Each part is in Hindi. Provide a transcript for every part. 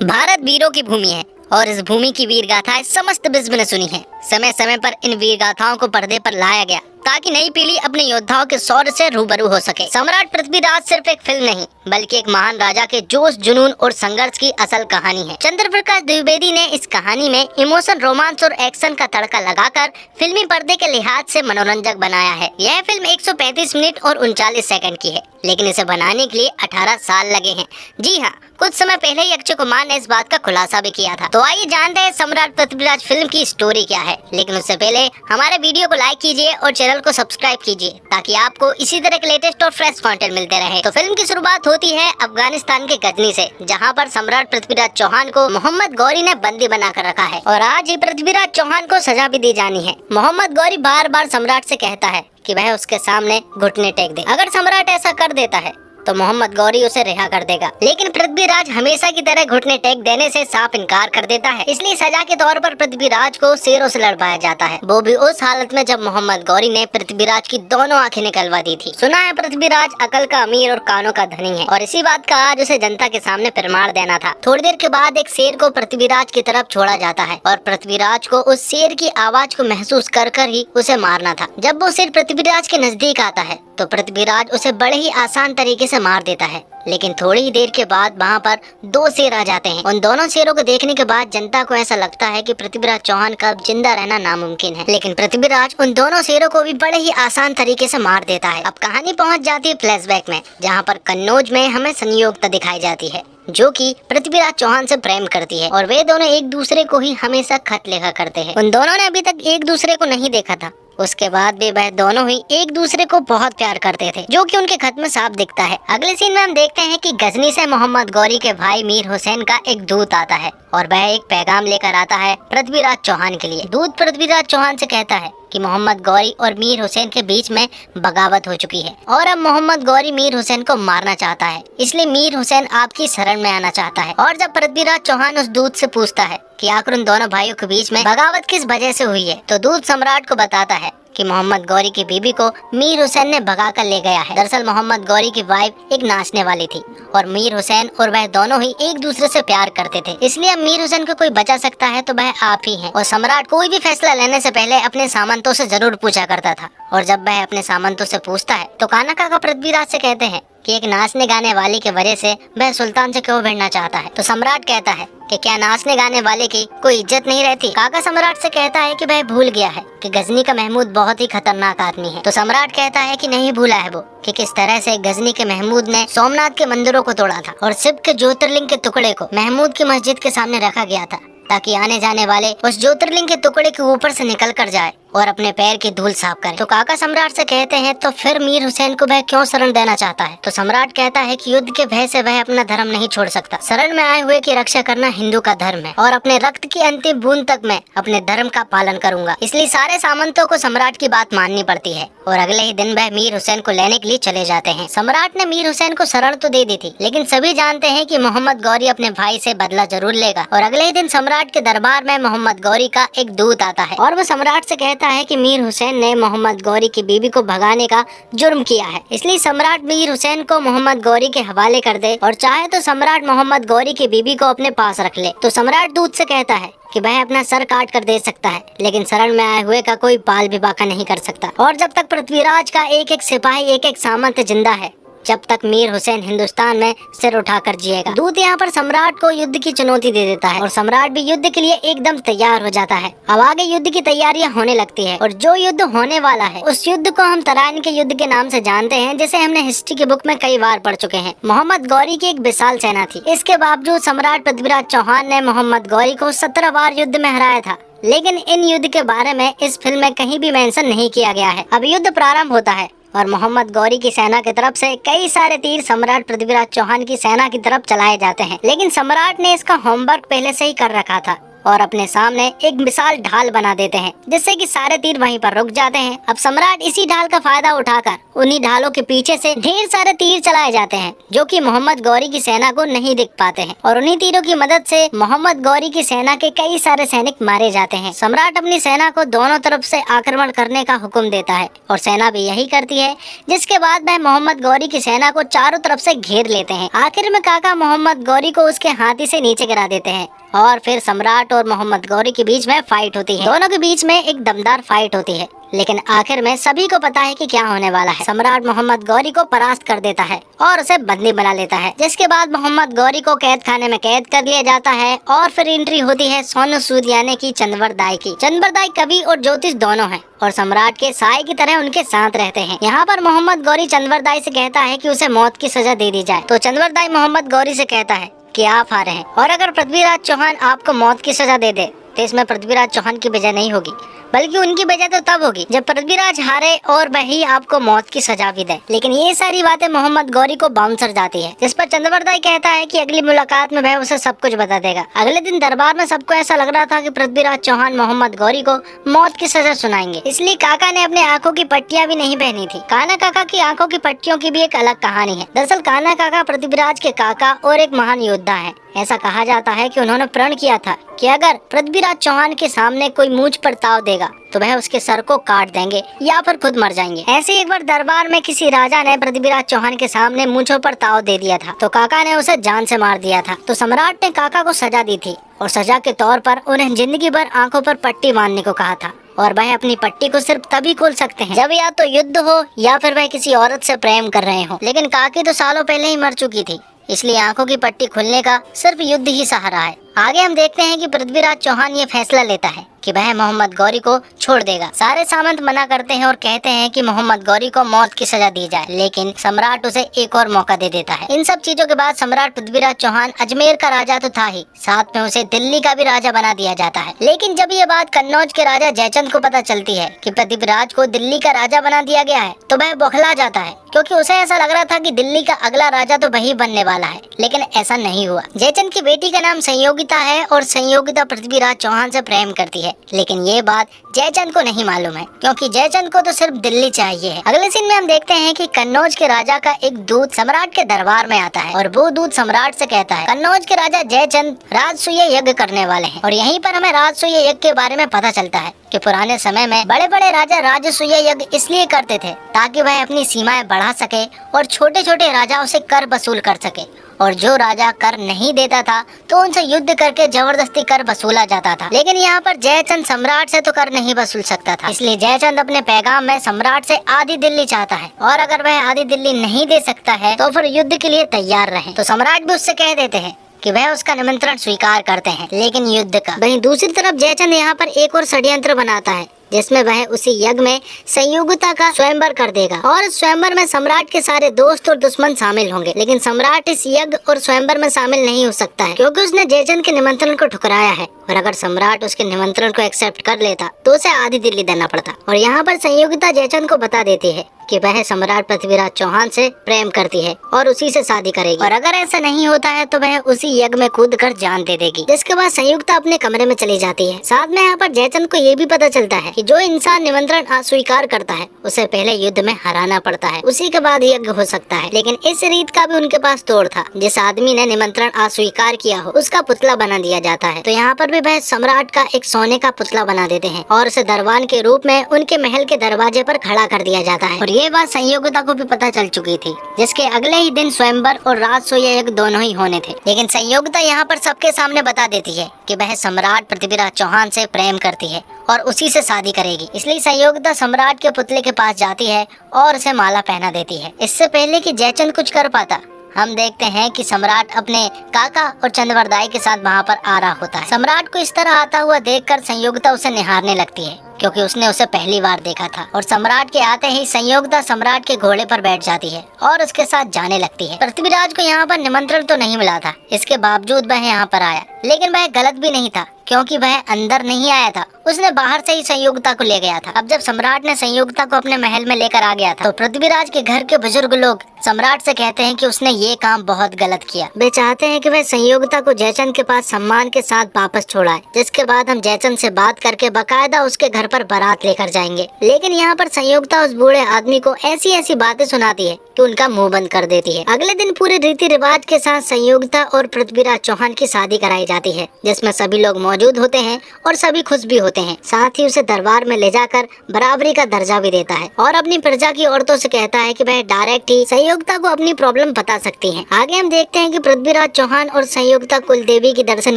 भारत वीरों की भूमि है और इस भूमि की वीर गाथाएं समस्त विश्व ने सुनी है। समय समय पर इन वीर गाथाओं को पर्दे पर लाया गया ताकि नई पीढ़ी अपने योद्धाओं के शौर्य से रूबरू हो सके। सम्राट पृथ्वीराज सिर्फ एक फिल्म नहीं बल्कि एक महान राजा के जोश, जुनून और संघर्ष की असल कहानी है। चंद्रप्रकाश द्विवेदी ने इस कहानी में इमोशन, रोमांस और एक्शन का तड़का लगाकर फिल्मी पर्दे के लिहाज से मनोरंजक बनाया है। यह फिल्म 135 मिनट और 39 सेकंड की है, लेकिन इसे बनाने के लिए 18 साल लगे हैं। जी हाँ, कुछ समय पहले ही अक्षय कुमार ने इस बात का खुलासा भी किया था। तो आइए जानते हैं सम्राट पृथ्वीराज फिल्म की स्टोरी क्या है। लेकिन उससे पहले हमारे वीडियो को लाइक कीजिए और चैनल को सब्सक्राइब कीजिए ताकि आपको इसी तरह के लेटेस्ट और फ्रेश कंटेंट मिलते रहे। तो फिल्म की शुरुआत होती है अफगानिस्तान के गजनी से, जहां पर सम्राट पृथ्वीराज चौहान को मोहम्मद गौरी ने बंदी बनाकर रखा है और आज ही पृथ्वीराज चौहान को सजा भी दी जानी है। मोहम्मद गौरी बार बार सम्राट से कहता है कि वह उसके सामने घुटने टेक दे। अगर सम्राट ऐसा कर देता है तो मोहम्मद गौरी उसे रिहा कर देगा, लेकिन पृथ्वीराज हमेशा की तरह घुटने टेक देने से साफ इनकार कर देता है। इसलिए सजा के तौर पर पृथ्वीराज को शेरों से लड़वाया जाता है, वो भी उस हालत में जब मोहम्मद गौरी ने पृथ्वीराज की दोनों आंखें निकलवा दी थी। सुना है पृथ्वीराज अकल का अमीर और कानों का धनी है और इसी बात का आज उसे जनता के सामने प्रमाण देना था। थोड़ी देर के बाद एक शेर को पृथ्वीराज की तरफ छोड़ा जाता है और पृथ्वीराज को उस शेर की आवाज को महसूस कर कर ही उसे मारना था। जब वो शेर पृथ्वीराज के नजदीक आता है तो पृथ्वीराज उसे बड़े ही आसान तरीके से मार देता है, लेकिन थोड़ी ही देर के बाद वहाँ पर दो शेर आ जाते हैं। उन दोनों शेरों को देखने के बाद जनता को ऐसा लगता है कि पृथ्वीराज चौहान का अब जिंदा रहना नामुमकिन है, लेकिन पृथ्वीराज उन दोनों शेरों को भी बड़े ही आसान तरीके से मार देता है। अब कहानी पहुँच जाती है फ्लैशबैक में, जहाँ पर कन्नौज में हमें संयोगता दिखाई जाती है जो कि पृथ्वीराज चौहान से प्रेम करती है और वे दोनों एक दूसरे को ही हमेशा खत लिखा करते हैं। उन दोनों ने अभी तक एक दूसरे को नहीं देखा था, उसके बाद भी वह दोनों ही एक दूसरे को बहुत प्यार करते थे, जो कि उनके खत में साफ दिखता है। अगले सीन में हम देखते हैं कि गजनी से मोहम्मद गौरी के भाई मीर हुसैन का एक दूत आता है और वह एक पैगाम लेकर आता है पृथ्वीराज चौहान के लिए। दूत पृथ्वीराज चौहान से कहता है कि मोहम्मद गौरी और मीर हुसैन के बीच में बगावत हो चुकी है और अब मोहम्मद गौरी मीर हुसैन को मारना चाहता है, इसलिए मीर हुसैन आपकी शरण में आना चाहता है। और जब पृथ्वीराज चौहान उस दूत से पूछता है कि आखिर उन दोनों भाइयों के बीच में बगावत किस वजह से हुई है, तो दूत सम्राट को बताता है कि मोहम्मद गौरी की बीबी को मीर हुसैन ने भगा कर ले गया है। दरअसल मोहम्मद गौरी की वाइफ एक नाचने वाली थी और मीर हुसैन और वह दोनों ही एक दूसरे से प्यार करते थे, इसलिए अब मीर हुसैन को कोई बचा सकता है तो वह आप ही हैं। और सम्राट कोई भी फैसला लेने से पहले अपने सामंतों से जरूर पूछा करता था और जब वह अपने सामंतों से पूछता है तो काना काका पृथ्वीराज से कहते हैं कि एक नाचने गाने वाले की वजह से वह सुल्तान से क्यों भिड़ना चाहता है, तो सम्राट कहता है कि क्या नाचने गाने वाले की कोई इज्जत नहीं रहती। काका सम्राट से कहता है कि वह भूल गया है कि गजनी का महमूद बहुत ही खतरनाक आदमी है, तो सम्राट कहता है कि नहीं भूला है वो कि किस तरह से गजनी के महमूद ने सोमनाथ के मंदिरों को तोड़ा था और शिव के ज्योतिर्लिंग के टुकड़े को महमूद की मस्जिद के सामने रखा गया था ताकि आने जाने वाले उस ज्योतिर्लिंग के टुकड़े के ऊपर से निकल कर जाए और अपने पैर की धूल साफ करे। तो काका सम्राट से कहते हैं तो फिर मीर हुसैन को वह क्यों शरण देना चाहता है, तो सम्राट कहता है कि युद्ध के भय से वह अपना धर्म नहीं छोड़ सकता। शरण में आए हुए की रक्षा करना हिंदू का धर्म है और अपने रक्त की अंतिम बूंद तक मैं अपने धर्म का पालन करूंगा। इसलिए सारे सामंतों को सम्राट की बात माननी पड़ती है और अगले ही दिन वह मीर हुसैन को लेने के लिए चले जाते हैं। सम्राट ने मीर हुसैन को शरण तो दे दी थी, लेकिन सभी जानते हैं कि मोहम्मद गौरी अपने भाई से बदला जरूर लेगा और अगले ही दिन सम्राट के दरबार में मोहम्मद गौरी का एक दूत आता है और वो सम्राट से कहता है कि मीर हुसैन ने मोहम्मद गौरी की बीबी को भगाने का जुर्म किया है, इसलिए सम्राट मीर हुसैन को मोहम्मद गौरी के हवाले कर दे और चाहे तो सम्राट मोहम्मद गौरी की बीबी को अपने पास रख ले। तो सम्राट दूत से कहता है कि वह अपना सर काट कर दे सकता है, लेकिन शरण में आए हुए का कोई बाल भी बाका नहीं कर सकता और जब तक पृथ्वीराज का एक एक सिपाही, एक एक सामंत जिंदा है, जब तक मीर हुसैन हिंदुस्तान में सिर उठाकर जिएगा। दूत यहाँ पर सम्राट को युद्ध की चुनौती दे देता है और सम्राट भी युद्ध के लिए एकदम तैयार हो जाता है। अब आगे युद्ध की तैयारियां होने लगती है और जो युद्ध होने वाला है उस युद्ध को हम तराइन के युद्ध के नाम से जानते हैं, जिसे हमने हिस्ट्री की बुक में कई बार पढ़ चुके हैं। मोहम्मद गौरी की एक विशाल सेना थी, इसके बावजूद सम्राट पृथ्वीराज चौहान ने मोहम्मद गौरी को 17 बार युद्ध में हराया था, लेकिन इन युद्ध के बारे में इस फिल्म में कहीं भी मेंशन नहीं किया गया है। अब युद्ध प्रारंभ होता है और मोहम्मद गौरी की सेना की तरफ से कई सारे तीर सम्राट पृथ्वीराज चौहान की सेना की तरफ चलाए जाते हैं, लेकिन सम्राट ने इसका होमवर्क पहले से ही कर रखा था और अपने सामने एक विशाल ढाल बना देते हैं, जिससे कि सारे तीर वहीं पर रुक जाते हैं। अब सम्राट इसी ढाल का फायदा उठाकर उन्हीं ढालों के पीछे से ढेर सारे तीर चलाए जाते हैं, जो कि मोहम्मद गौरी की सेना को नहीं दिख पाते हैं। और उन्हीं तीरों की मदद से मोहम्मद गौरी की सेना के कई सारे सैनिक मारे जाते हैं। सम्राट अपनी सेना को दोनों तरफ से आक्रमण करने का हुक्म देता है और सेना भी यही करती है, जिसके बाद वह मोहम्मद गौरी की सेना को चारों तरफ से घेर लेते हैं। आखिर में काका मोहम्मद गौरी को उसके हाथी से नीचे गिरा देते हैं और फिर सम्राट और मोहम्मद गौरी के बीच में फाइट होती है। दोनों के बीच में एक दमदार फाइट होती है, लेकिन आखिर में सभी को पता है कि क्या होने वाला है। सम्राट मोहम्मद गौरी को परास्त कर देता है और उसे बंदी बना लेता है, जिसके बाद मोहम्मद गौरी को कैद खाने में कैद कर लिया जाता है। और फिर एंट्री होती है सोनू सूद यानी कि चंद्रवर दाई की। चंद्रवर दाई कवि और ज्योतिष दोनों हैं और सम्राट के साए की तरह उनके साथ रहते हैं। यहाँ पर मोहम्मद गौरी चंद्रवर दाई से कहता है कि उसे मौत की सजा दे दी जाए, तो चंद्रवर दाई मोहम्मद गौरी से कहता है कि आप हारे हैं, और अगर पृथ्वीराज चौहान आपको मौत की सजा दे दे तो इसमें पृथ्वीराज चौहान की विजय नहीं होगी, बल्कि उनकी वजह तो तब होगी जब पृथ्वीराज हारे और वही आपको मौत की सजा भी दे। लेकिन ये सारी बातें मोहम्मद गौरी को बाउंसर जाती है, जिस पर चंद्रवर दाई कहता है कि अगली मुलाकात में वह उसे सब कुछ बता देगा। अगले दिन दरबार में सबको ऐसा लग रहा था कि पृथ्वीराज चौहान मोहम्मद गौरी को मौत की सजा सुनाएंगे, इसलिए काका ने अपने आंखों की पट्टियां भी नहीं पहनी थी। कान्हा काका की आंखों की पट्टियों की भी एक अलग कहानी है। दरअसल कान्हा काका पृथ्वीराज के काका और एक महान योद्धा है। ऐसा कहा जाता है कि उन्होंने प्रण किया था कि अगर पृथ्वीराज चौहान के सामने कोई मूंछ पर ताव देगा तो वह उसके सर को काट देंगे या फिर खुद मर जाएंगे। ऐसे एक बार दरबार में किसी राजा ने पृथ्वीराज चौहान के सामने मूंछों पर ताव दे दिया था, तो काका ने उसे जान से मार दिया था। तो सम्राट ने काका को सजा दी थी और सजा के तौर पर उन्हें जिंदगी भर आंखों पर पट्टी बांधने को कहा था, और वह अपनी पट्टी को सिर्फ तभी खोल सकते हैं जब या तो युद्ध हो या फिर वह किसी औरत से प्रेम कर रहे हो। लेकिन काकी तो सालों पहले ही मर चुकी थी, इसलिए आंखों की पट्टी खुलने का सिर्फ युद्ध ही सहारा है। आगे हम देखते हैं कि पृथ्वीराज चौहान ये फैसला लेता है कि वह मोहम्मद गौरी को छोड़ देगा। सारे सामंत मना करते हैं और कहते हैं कि मोहम्मद गौरी को मौत की सजा दी जाए, लेकिन सम्राट उसे एक और मौका दे देता है। इन सब चीजों के बाद सम्राट पृथ्वीराज चौहान अजमेर का राजा तो था ही, साथ में उसे दिल्ली का भी राजा बना दिया जाता है। लेकिन जब ये बात कन्नौज के राजा जयचंद को पता चलती है कि पृथ्वीराज को दिल्ली का राजा बना दिया गया है, तो वह बौखला जाता है, क्योंकि उसे ऐसा लग रहा था कि दिल्ली का अगला राजा तो वही बनने वाला है। लेकिन ऐसा नहीं हुआ। जयचंद की बेटी का नाम संयोगिता है और संयोगिता पृथ्वीराज चौहान से प्रेम करती है, लेकिन ये बात जयचंद को नहीं मालूम है, क्योंकि जयचंद को तो सिर्फ दिल्ली चाहिए है। अगले सीन में हम देखते हैं कि कन्नौज के राजा का एक दूत सम्राट के दरबार में आता है और वो दूत सम्राट से कहता है कन्नौज के राजा जयचंद राजसूय यज्ञ करने वाले हैं। और यहीं पर हमें राजसूय यज्ञ के बारे में पता चलता है कि पुराने समय में बड़े बड़े राजा राजसूय यज्ञ इसलिए करते थे ताकि वह अपनी सीमाएं बढ़ा सके और छोटे छोटे राजाओं से कर वसूल कर सके, और जो राजा कर नहीं देता था तो उनसे युद्ध करके जबरदस्ती कर वसूला जाता था। लेकिन यहाँ पर जयचंद सम्राट से तो कर नहीं वसूल सकता था, इसलिए जयचंद अपने पैगाम में सम्राट से आधी दिल्ली चाहता है, और अगर वह आधी दिल्ली नहीं दे सकता है तो फिर युद्ध के लिए तैयार रहे। तो सम्राट भी उससे कह देते हैं कि वह उसका निमंत्रण स्वीकार करते हैं, लेकिन युद्ध का। वहीं दूसरी तरफ जयचंद यहाँ पर एक और षड्यंत्र बनाता है, जिसमें वह उसी यज्ञ में संयोगिता का स्वयंवर कर देगा, और इस स्वयंवर में सम्राट के सारे दोस्त और दुश्मन शामिल होंगे। लेकिन सम्राट इस यज्ञ और स्वयंवर में शामिल नहीं हो सकता है, क्योंकि उसने जयचंद के निमंत्रण को ठुकराया है, और अगर सम्राट उसके निमंत्रण को एक्सेप्ट कर लेता तो उसे आधी दिल्ली देना पड़ता। और यहाँ पर संयोगिता जयचंद को बता देती है कि वह सम्राट पृथ्वीराज चौहान से प्रेम करती है और उसी से शादी करेगी, और अगर ऐसा नहीं होता है तो वह उसी यज्ञ में कूद कर जान दे देगी। जिसके बाद संयुक्ता अपने कमरे में चली जाती है। साथ में यहाँ पर जयचंद को ये भी पता चलता है कि जो इंसान निमंत्रण अस्वीकार करता है उसे पहले युद्ध में हराना पड़ता है, उसी के बाद यज्ञ हो सकता है। लेकिन इस रीत का भी उनके पास तोड़ था। जिस आदमी ने निमंत्रण अस्वीकार किया हो उसका पुतला बना दिया जाता है। तो यहाँ पर भी वह सम्राट का एक सोने का पुतला बना देते हैं और उसे दरबान के रूप में उनके महल के दरवाजे पर खड़ा कर दिया जाता है। और ये बात संयोगिता को भी पता चल चुकी थी, जिसके अगले ही दिन स्वयंवर और राजसूय यज्ञ दोनों ही होने थे। लेकिन संयोगिता यहाँ पर सबके सामने बता देती है कि वह सम्राट पृथ्वीराज चौहान से प्रेम करती है और उसी से शादी करेगी। इसलिए संयोगिता सम्राट के पुतले के पास जाती है और उसे माला पहना देती है। इससे पहले कि जयचंद कुछ कर पाता, हम देखते हैं कि सम्राट अपने काका और चंद्रवर दाई के साथ वहाँ पर आ रहा होता है। सम्राट को इस तरह आता हुआ देखकर संयोगिता उसे निहारने लगती है, क्योंकि उसने उसे पहली बार देखा था। और सम्राट के आते ही संयोगिता सम्राट के घोड़े पर बैठ जाती है और उसके साथ जाने लगती है। पृथ्वीराज को यहाँ पर निमंत्रण तो नहीं मिला था, इसके बावजूद वह यहाँ पर आया, लेकिन वह गलत भी नहीं था, क्योंकि वह अंदर नहीं आया था, उसने बाहर से ही संयोगिता को ले गया था। अब जब सम्राट ने संयोगिता को अपने महल में लेकर आ गया था, तो पृथ्वीराज के घर के बुजुर्ग लोग सम्राट से कहते हैं कि उसने ये काम बहुत गलत किया। वे चाहते हैं कि वह संयोगिता को जयचंद के पास सम्मान के साथ वापस छोड़ाए, जिसके बाद हम जयचंद से बात करके बकायदा उसके घर पर बारात लेकर जाएंगे। लेकिन यहाँ पर संयोगिता उस बूढ़े आदमी को ऐसी ऐसी बातें सुनाती है कि उनका मुंह बंद कर देती है। अगले दिन पूरे रीति रिवाज के साथ संयोगिता और पृथ्वीराज चौहान की शादी कराई जाती है, जिसमें सभी लोग मौजूद होते हैं और सभी खुश भी होते हैं। साथ ही उसे दरबार में ले जाकर बराबरी का दर्जा भी देता है और अपनी प्रजा की औरतों से कहता है कि वह डायरेक्ट ही संयोगिता को अपनी प्रॉब्लम बता सकती हैं। आगे हम देखते हैं कि पृथ्वीराज चौहान और संयोगिता कुल देवी के दर्शन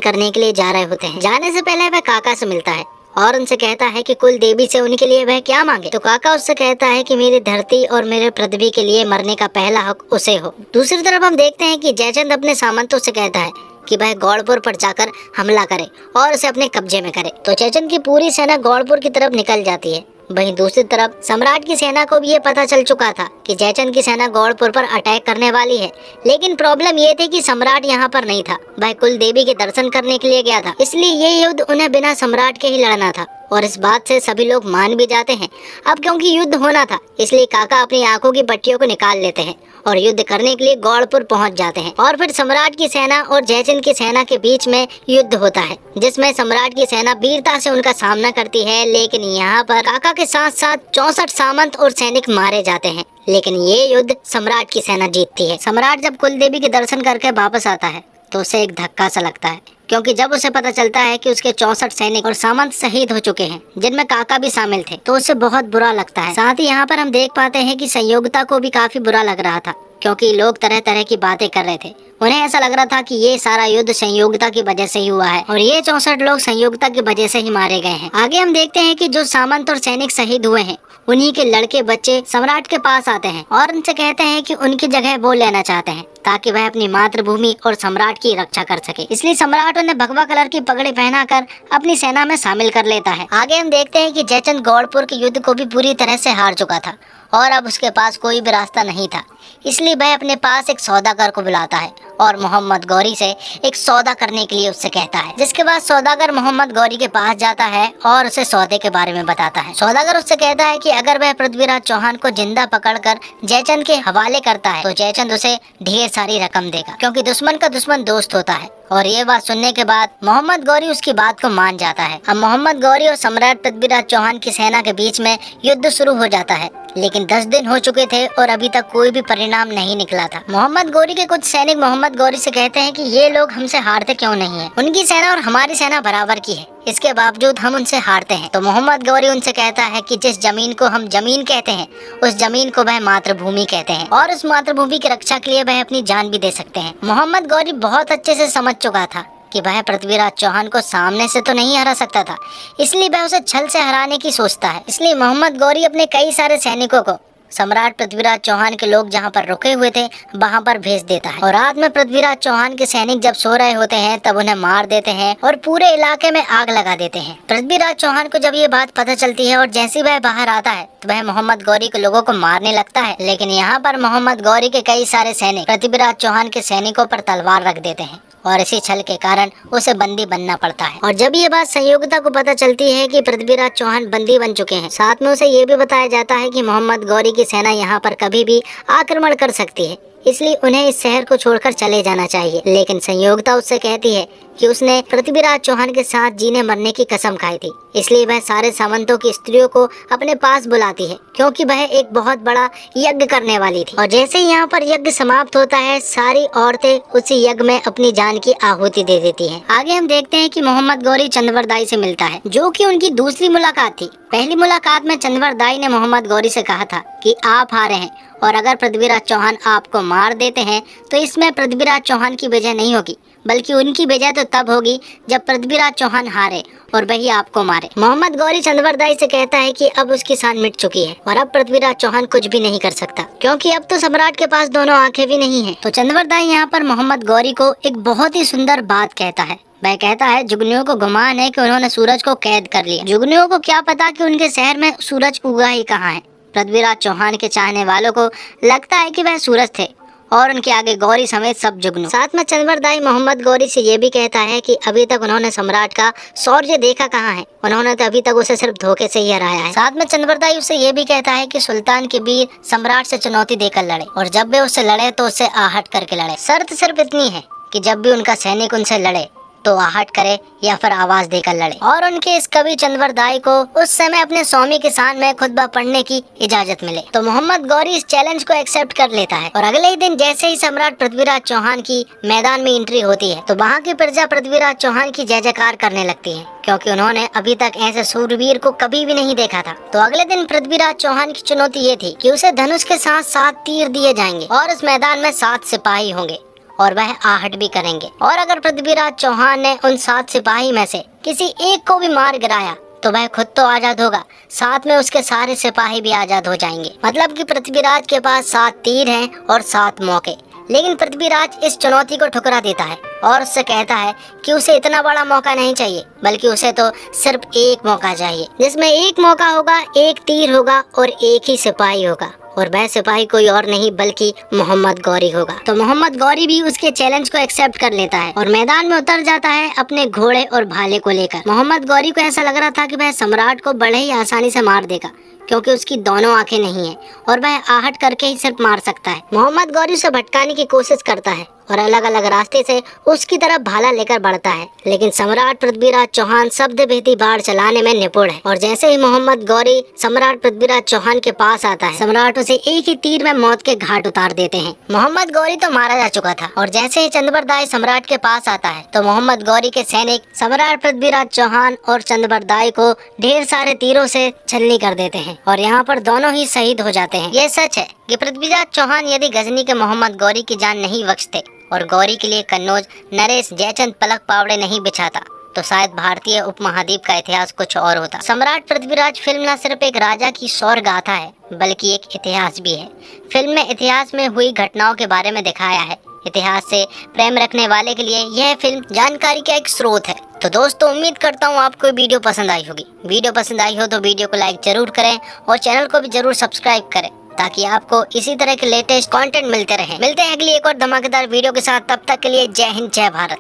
करने के लिए जा रहे होते हैं। जाने से पहले वह काका से मिलता है और उनसे कहता है कि कुल देवी से उनके लिए वह क्या मांगे। तो काका उससे कहता है कि मेरी धरती और मेरे पृथ्वी के लिए मरने का पहला हक उसे हो। दूसरी तरफ हम देखते हैं कि जयचंद अपने सामंतों से कहता है कि वह गौड़पुर पर जाकर हमला करे और उसे अपने कब्जे में करे। तो जयचंद की पूरी सेना गौड़पुर की तरफ निकल जाती है। वहीं दूसरी तरफ सम्राट की सेना को भी ये पता चल चुका था कि जयचंद की सेना गौड़पुर पर अटैक करने वाली है। लेकिन प्रॉब्लम ये थी कि सम्राट यहाँ पर नहीं था, वह कुल देवी के दर्शन करने के लिए गया था। इसलिए ये युद्ध उन्हें बिना सम्राट के ही लड़ना था और इस बात से सभी लोग मान भी जाते हैं। अब क्योंकि युद्ध होना था, इसलिए काका अपनी आंखों की पट्टियों को निकाल लेते हैं और युद्ध करने के लिए गौड़पुर पहुंच जाते हैं। और फिर सम्राट की सेना और जयचंद की सेना के बीच में युद्ध होता है, जिसमें सम्राट की सेना वीरता से उनका सामना करती है। लेकिन यहाँ पर काका के साथ साथ 64 सामंत और सैनिक मारे जाते हैं। लेकिन ये युद्ध सम्राट की सेना जीतती है। सम्राट जब कुल देवी के दर्शन करके वापस आता है तो उसे एक धक्का सा लगता है, क्योंकि जब उसे पता चलता है कि उसके 64 सैनिक और सामंत शहीद हो चुके हैं, जिनमें काका भी शामिल थे, तो उसे बहुत बुरा लगता है। साथ ही यहाँ पर हम देख पाते हैं कि संयोगिता को भी काफी बुरा लग रहा था, क्योंकि लोग तरह तरह की बातें कर रहे थे। उन्हें ऐसा लग रहा था कि ये सारा युद्ध संयोगिता की वजह से ही हुआ है और ये 64 लोग संयोगिता की वजह से ही मारे गए हैं। आगे हम देखते हैं कि जो सामंत और सैनिक शहीद हुए हैं, उन्हीं के लड़के बच्चे सम्राट के पास आते हैं और उनसे कहते हैं कि उनकी जगह वो लेना चाहते हैं, ताकि वह अपनी मातृभूमि और सम्राट की रक्षा कर सके। इसलिए सम्राट उन्हें भगवा कलर की पगड़ी पहनाकर अपनी सेना में शामिल कर लेता है। आगे हम देखते हैं कि जयचंद गौड़पुर के युद्ध को भी पूरी तरह से हार चुका था और अब उसके पास कोई भी रास्ता नहीं था। इसलिए वह अपने पास एक सौदागर को बुलाता है और मोहम्मद गौरी से एक सौदा करने के लिए उससे कहता है। जिसके बाद सौदागर मोहम्मद गौरी के पास जाता है और उसे सौदे के बारे में बताता है। सौदागर उससे कहता है कि अगर वह पृथ्वीराज चौहान को जिंदा पकड़कर जयचंद के हवाले करता है तो जयचंद उसे ढेर सारी रकम देगा, क्योंकि दुश्मन का दुश्मन दोस्त होता है। और ये बात सुनने के बाद मोहम्मद गौरी उसकी बात को मान जाता है। अब मोहम्मद गौरी और सम्राट पृथ्वीराज चौहान की सेना के बीच में युद्ध शुरू हो जाता है। लेकिन 10 दिन हो चुके थे और अभी तक कोई भी परिणाम नहीं निकला था। मोहम्मद गौरी के कुछ सैनिक मोहम्मद गौरी से कहते हैं कि ये लोग हमसे हारते क्यों नहीं है, उनकी सेना और हमारी सेना बराबर की है, इसके बावजूद हम उनसे हारते हैं। तो मोहम्मद गौरी उनसे कहता है कि जिस जमीन को हम जमीन कहते हैं, उस जमीन को वह मातृभूमि कहते हैं और उस मातृभूमि की रक्षा के लिए वह अपनी जान भी दे सकते हैं। मोहम्मद गौरी बहुत अच्छे से समझ चुका था कि वह पृथ्वीराज चौहान को सामने से तो नहीं हरा सकता था, इसलिए वह उसे छल से हराने की सोचता है। इसलिए मोहम्मद गौरी अपने कई सारे सैनिकों को सम्राट पृथ्वीराज चौहान के लोग जहां पर रुके हुए थे वहां पर भेज देता है और रात में पृथ्वीराज चौहान के सैनिक जब सो रहे होते हैं तब उन्हें मार देते हैं और पूरे इलाके में आग लगा देते हैं। पृथ्वीराज चौहान को जब ये बात पता चलती है और जैसे वह बाहर आता है तो वह मोहम्मद गौरी के लोगों को मारने लगता है। लेकिन यहाँ पर मोहम्मद गौरी के कई सारे सैनिक पृथ्वीराज चौहान के सैनिकों पर तलवार रख देते हैं और इसी छल के कारण उसे बंदी बनना पड़ता है। और जब ये बात संयोगिता को पता चलती है कि पृथ्वीराज चौहान बंदी बन चुके हैं, साथ में उसे ये भी बताया जाता है कि मोहम्मद गौरी की सेना यहाँ पर कभी भी आक्रमण कर सकती है, इसलिए उन्हें इस शहर को छोड़कर चले जाना चाहिए। लेकिन संयोगिता उससे कहती है कि उसने पृथ्वीराज चौहान के साथ जीने मरने की कसम खाई थी, इसलिए वह सारे सामंतों की स्त्रियों को अपने पास बुलाती है, क्योंकि वह एक बहुत बड़ा यज्ञ करने वाली थी। और जैसे ही यहाँ पर यज्ञ समाप्त होता है, सारी औरतें उसी यज्ञ में अपनी जान की आहुति दे देती हैं। आगे हम देखते हैं कि मोहम्मद गौरी चंद्रवरदाई से मिलता है, जो कि उनकी दूसरी मुलाकात थी। पहली मुलाकात में चंद्रवरदाई ने मोहम्मद गौरी से कहा था कि आप हारे हैं और अगर पृथ्वीराज चौहान आपको मार देते हैं तो इसमें पृथ्वीराज चौहान की विजय नहीं होगी, बल्कि उनकी विजय तो तब होगी जब पृथ्वीराज चौहान हारे और वही आपको मारे। मोहम्मद गौरी चंद्रवरदाई से कहता है कि अब उसकी शान मिट चुकी है और अब पृथ्वीराज चौहान कुछ भी नहीं कर सकता, क्योंकि अब तो सम्राट के पास दोनों आंखें भी नहीं है। तो चंद्रवरदाई यहाँ पर मोहम्मद गौरी को एक बहुत ही सुंदर बात कहता है। वह कहता है जुगनियों को गुमान है कि उन्होंने सूरज को कैद कर लिया। जुगनियों को क्या पता कि उनके शहर में सूरज उगा ही कहाँ है। पृथ्वीराज चौहान के चाहने वालों को लगता है कि वह सूरज थे और उनके आगे गौरी समेत सब जुगनू। साथ में चंद्रदाई मोहम्मद गौरी से ये भी कहता है कि अभी तक उन्होंने सम्राट का शौर्य देखा कहाँ है, उन्होंने तो अभी तक उसे सिर्फ धोखे से ही हराया है। साथ में चंद्रदाई उसे ये भी कहता है कि सुल्तान के वीर सम्राट से चुनौती देकर लड़े और जब वे उससे लड़े तो उससे आहट करके लड़े। शर्त सिर्फ इतनी है कि जब भी उनका सैनिक उनसे लड़े तो आहट करे या फिर आवाज देकर लड़े। और उनके इस कवि चंद्रदाई को उस समय अपने स्वामी किसान में खुतबा पढ़ने की इजाजत मिले तो मोहम्मद गौरी इस चैलेंज को एक्सेप्ट कर लेता है। और अगले ही दिन जैसे ही सम्राट पृथ्वीराज चौहान की मैदान में एंट्री होती है तो वहाँ की प्रजा पृथ्वीराज चौहान की जय जयकार करने लगती है, क्योंकि उन्होंने अभी तक ऐसे सूरवीर को कभी भी नहीं देखा था। तो अगले दिन पृथ्वीराज चौहान की चुनौती ये थी कि उसे धनुष के साथ 7 तीर दिए जाएंगे और इस मैदान में 7 सिपाही होंगे और वह आहट भी करेंगे। और अगर पृथ्वीराज चौहान ने उन 7 सिपाही में से किसी एक को भी मार गिराया तो वह खुद तो आजाद होगा, साथ में उसके सारे सिपाही भी आजाद हो जाएंगे। मतलब कि पृथ्वीराज के पास 7 तीर हैं और 7 मौके। लेकिन पृथ्वीराज इस चुनौती को ठुकरा देता है और उससे कहता है कि उसे इतना बड़ा मौका नहीं चाहिए, बल्कि उसे तो सिर्फ एक मौका चाहिए, जिसमें एक मौका होगा, एक तीर होगा और एक ही सिपाही होगा। और वह सिपाही कोई और नहीं बल्कि मोहम्मद गौरी होगा। तो मोहम्मद गौरी भी उसके चैलेंज को एक्सेप्ट कर लेता है और मैदान में उतर जाता है अपने घोड़े और भाले को लेकर। मोहम्मद गौरी को ऐसा लग रहा था कि वह सम्राट को बड़े ही आसानी से मार देगा, क्योंकि उसकी दोनों आंखें नहीं है और वह आहट करके ही सिर्फ मार सकता है। मोहम्मद गौरी उसे भटकाने की कोशिश करता है और अलग अलग रास्ते से उसकी तरफ भाला लेकर बढ़ता है, लेकिन सम्राट पृथ्वीराज चौहान शब्द भेदी बाढ़ चलाने में निपुण है। और जैसे ही मोहम्मद गौरी सम्राट पृथ्वीराज चौहान के पास आता है, सम्राट उसे एक ही तीर में मौत के घाट उतार देते हैं। मोहम्मद गौरी तो मारा जा चुका था और जैसे ही चंद्रबरदाई सम्राट के पास आता है तो मोहम्मद गौरी के सैनिक सम्राट पृथ्वीराज चौहान और चंद्रबरदाई को ढेर सारे तीरों से छलनी कर देते हैं और यहाँ पर दोनों ही शहीद हो जाते हैं। ये सच है कि पृथ्वीराज चौहान यदि गजनी के मोहम्मद गौरी की जान नहीं बख्शते और गौरी के लिए कन्नौज नरेश जयचंद पलक पावड़े नहीं बिछाता तो शायद भारतीय उपमहाद्वीप का इतिहास कुछ और होता। सम्राट पृथ्वीराज फिल्म न सिर्फ एक राजा की शौर्य गाथा है बल्कि एक इतिहास भी है। फिल्म में इतिहास में हुई घटनाओं के बारे में दिखाया है। इतिहास से प्रेम रखने वाले के लिए यह फिल्म जानकारी का एक स्रोत है। तो दोस्तों, उम्मीद करता हूँ आपको वीडियो पसंद आई होगी। वीडियो पसंद आई हो तो वीडियो को लाइक जरूर करें और चैनल को भी जरूर सब्सक्राइब करें ताकि आपको इसी तरह के लेटेस्ट कंटेंट मिलते रहे। मिलते हैं अगली एक और धमाकेदार वीडियो के साथ, तब तक के लिए जय हिंद जय भारत।